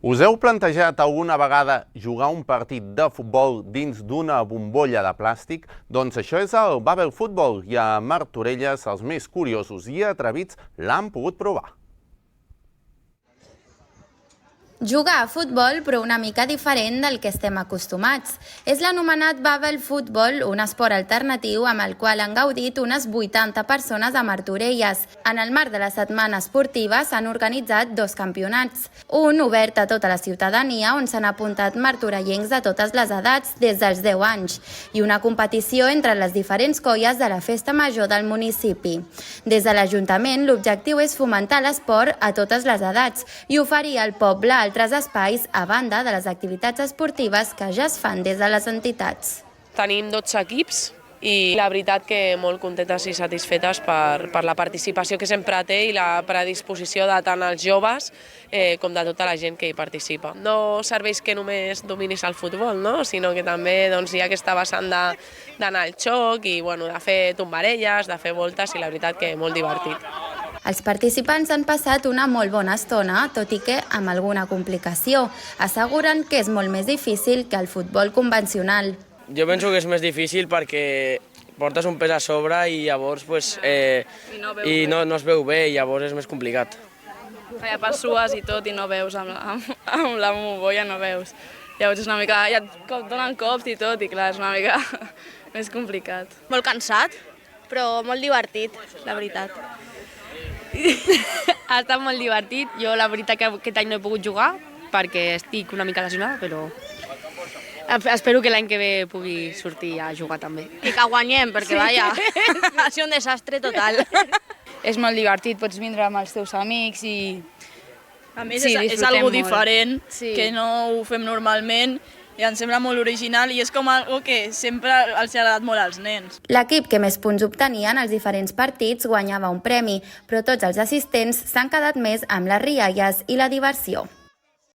Us heu plantejat alguna vegada jugar un partit de futbol dins d'una bombolla de plàstic? Doncs això és el Babel Futbol i a Martorelles els més curiosos i atrevits l'han pogut provar. Jugar a futbol, però una mica diferent del que estem acostumats. És l'anomenat Babel Futbol, un esport alternatiu amb el qual han gaudit unes 80 persones a Martorelles. En el marc de la setmana esportiva s'han organitzat 2 campionats. Un obert a tota la ciutadania, on s'han apuntat martorellencs de totes les edats, des dels 10 anys, i una competició entre les diferents colles de la festa major del municipi. Des de l'Ajuntament, l'objectiu és fomentar l'esport a totes les edats i oferir al poble altres espais a banda de les activitats esportives que ja es fan des de les entitats. Tenim 12 equips i la veritat que molt contentes i satisfetes per la participació que sempre té i la predisposició de tant els joves com de tota la gent que hi participa. No serveix que només dominis el futbol, no? Sinó que també hi ha aquesta vessant d'anar al xoc i de fer tombarelles, de fer voltes i la veritat que molt divertit. Els participants han passat una molt bona estona, tot i que amb alguna complicació. Asseguren que és molt més difícil que el futbol convencional. Jo penso que és més difícil perquè portes un pes a sobre i llavors no es veu bé i llavors és més complicat. Ja pas sues i tot i no veus, amb la bombolla no veus. Llavors és una mica, ja et donen cops i tot i clar, és una mica més complicat. Molt cansat, però molt divertit, la veritat. Ha estat molt divertit. Jo la veritat que aquest any no he pogut jugar perquè estic una mica lesionada, però espero que l'any que ve pugui sortir a jugar també. I que guanyem, perquè vaja, ha sigut un desastre total. És molt divertit, pots vindre amb els teus amics i... A més, és algo diferent, que no ho fem normalment, i ens sembla molt original i és com algo que sempre els ha agradat molt als nens. L'equip que més punts obtenia en els diferents partits guanyava un premi, però tots els assistents s'han quedat més amb les rialles i la diversió.